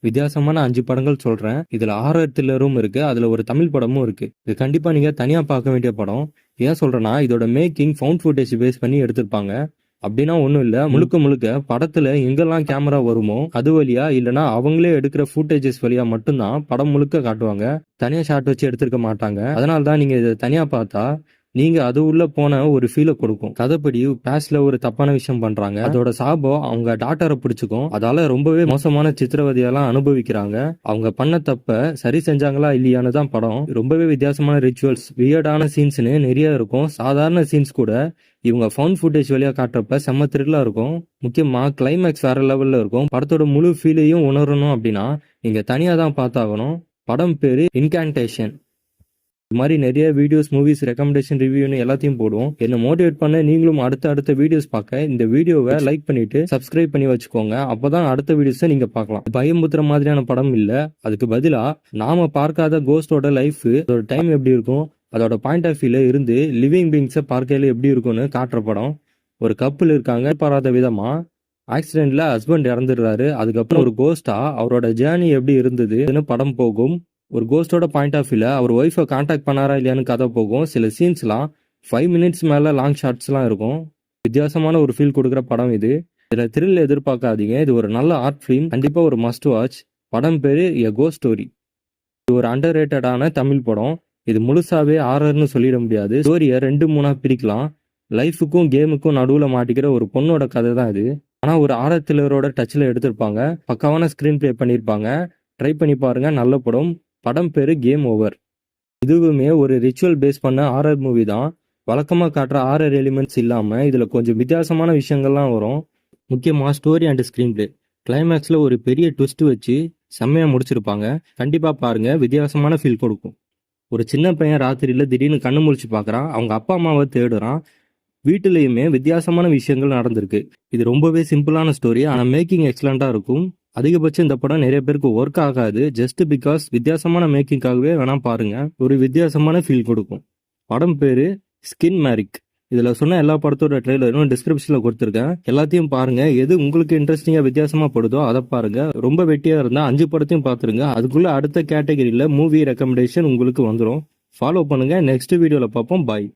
வித்தியாசமான 5 படங்கள் சொல்றேன். இதுல ஹாரர் த்ரில்லரும் இருக்கு. அதுல ஒரு தமிழ் படமும் இருக்கு. இது கண்டிப்பா நீங்க தனியா பார்க்க வேண்டிய படம். ஏன் சொல்றேன்னா, இதோட மேக்கிங் ஃபவுண்ட் ஃபுட்டேஜ் பேஸ் பண்ணி எடுத்திருப்பாங்க. அப்படின்னா ஒண்ணும் இல்ல. முழுக்க முழுக்க படத்துல எங்கெல்லாம் கேமரா வருமோ அது வழியா, இல்லனா அவங்களே எடுக்கிற ஃபுட்டேஜஸ் வழியா மட்டும்தான் படம் முழுக்க காட்டுவாங்க. தனியா ஷாட் வச்சு எடுத்திருக்க மாட்டாங்க. அதனால தான் நீங்க இதை தனியா பார்த்தா நீங்க அது உள்ள போன ஒரு ஃபீல கொடுக்கும். கதைப்படி பாஸ்ட்ல ஒரு தப்பான விஷயம் பண்றாங்க. அதோட சாபம் அவங்க டாட்டரை பிடிச்சுக்கும். அதால ரொம்பவே மோசமான சித்திரவதையெல்லாம் அனுபவிக்கிறாங்க. அவங்க பண்ண தப்ப சரி செஞ்சாங்களா இல்லையான்னு தான் படம். ரொம்பவே வித்தியாசமான ரிச்சுவல்ஸ், வியர்டான சீன்ஸ்னு நிறைய இருக்கும். சாதாரண சீன்ஸ் கூட இவங்க ஃபவுண்ட் ஃபுட்டேஜ் வழியா காட்டுறப்ப செம்ம த்ரில்லா இருக்கும். முக்கியமா கிளைமேக்ஸ் வேற லெவல்ல இருக்கும். படத்தோட முழு ஃபீலையும் உணரணும் அப்படின்னா நீங்க தனியா தான் பார்த்தாகணும். படம் பேரு இன்கான்டேஷன். இது மாதிரி நிறைய வீடியோஸ், மூவிஸ், ரெக்கமெண்டேஷன், ரிவ்யூன்னு எல்லாத்தையும் போடுவோம். என்ன மோட்டிவேட் பண்ண நீங்களும் அடுத்த வீடியோஸ் பார்க்க இந்த வீடியோவை லைக் பண்ணிட்டு சப்ஸ்கிரைப் பண்ணி வச்சுக்கோங்க. அப்பதான் அடுத்த வீடியோஸை நீங்க பார்க்கலாம். பயமுத்துற மாதிரியான படம் இல்ல. அதுக்கு பதிலா நாம பார்க்காத கோஸ்டோட லைஃப், அதோட டைம் எப்படி இருக்கும், அதோட பாயிண்ட் ஆஃப் வியூல இருந்து லிவிங் பீங்ஸை பார்க்கையில எப்படி இருக்கும்னு காட்டுற படம். ஒரு கப்பல் இருக்காங்க, பாராத விதமா ஆக்சிடென்ட்ல ஹஸ்பண்ட் இறந்துடுறாரு. அதுக்கப்புறம் ஒரு கோஸ்டா அவரோட ஜேர்னி எப்படி இருந்ததுன்னு படம் போகும். ஒரு கோஸ்டோட பாயிண்ட் ஆஃப் வியூல அவர் ஒய்ஃபை கான்டாக்ட் பண்ணாரா இல்லையான்னு கதை போகும். சில சீன்ஸ்லாம் 5 மினிட்ஸ் மேல லாங் ஷாட்ஸ்லாம் இருக்கும். வித்தியாசமான ஒரு ஃபீல் கொடுக்குற படம் இது. இதுல த்ரில் எதிர்பார்க்காதீங்க. இது ஒரு நல்ல ஆர்ட் ஃபிலிம். கண்டிப்பா ஒரு மஸ்ட் வாட்ச். படம் பேரு எ கோஸ்ட் ஸ்டோரி. இது ஒரு அண்டர் ரேட்டடான தமிழ் படம். இது முழுசாவே ஹாரர்னு சொல்லிட முடியாது. ஸ்டோரியை 2-3 பிரிக்கலாம். லைஃபுக்கும் கேமுக்கும் நடுவுல மாட்டிக்கிற ஒரு பொண்ணோட கதை தான் இது. ஆனா ஒரு ஹாரர் த்ரில்லரோட டச்ல எடுத்திருப்பாங்க. பக்காவான ஸ்கிரீன் பிளே பண்ணியிருப்பாங்க. ட்ரை பண்ணி பாருங்க, நல்ல படம். படம் பேரு கேம் ஓவர். இதுவுமே ஒரு ரிச்சுவல் பேஸ் பண்ண ஹாரர் மூவி தான். வழக்கமா காட்டுற ஹாரர் எலிமெண்ட்ஸ் இல்லாம இதுல கொஞ்சம் வித்தியாசமான விஷயங்கள்லாம் வரும். முக்கியமா ஸ்டோரி அண்ட் ஸ்கிரீன் பிளே. கிளைமேக்ஸ்ல ஒரு பெரிய ட்விஸ்ட் வச்சு செம்மையா முடிச்சிருப்பாங்க. கண்டிப்பா பாருங்க, வித்தியாசமான ஃபீல் கொடுக்கும். ஒரு சின்ன பையன் ராத்திரியில திடீர்னு கண்ணு முழிச்சு பாக்குறான். அவங்க அப்பா அம்மாவை தேடுறான். வீட்டுலயுமே வித்தியாசமான விஷயங்கள் நடந்திருக்கு. இது ரொம்பவே சிம்பிளான ஸ்டோரி, ஆனா மேக்கிங் எக்ஸலண்டா இருக்கும். அதிகபட்சம் இந்த படம் நிறைய பேருக்கு ஒர்க் ஆகாது. ஜஸ்ட் பிகாஸ் வித்தியாசமான மேக்கிங்காகவே வேணா பாருங்க. ஒரு வித்தியாசமான ஃபீல் கொடுக்கும். படம் பேரு ஸ்கின் மேரிக். இதுல சொன்ன எல்லா படத்தோட ட்ரெய்லரும் டிஸ்கிரிப்ஷன்ல கொடுத்துருக்கேன். எல்லாத்தையும் பாருங்க. எது உங்களுக்கு இன்ட்ரெஸ்டிங்கா வித்தியாசமா படுதோ அதை பாருங்க. ரொம்ப வெட்டியா இருந்தா 5 படத்தையும் பாத்துருங்க. அதுக்குள்ள அடுத்த கேட்டகரியில மூவி ரெக்கமெண்டேஷன் உங்களுக்கு வந்துடும். ஃபாலோ பண்ணுங்க. நெக்ஸ்ட் வீடியோல பார்ப்போம். பாய்.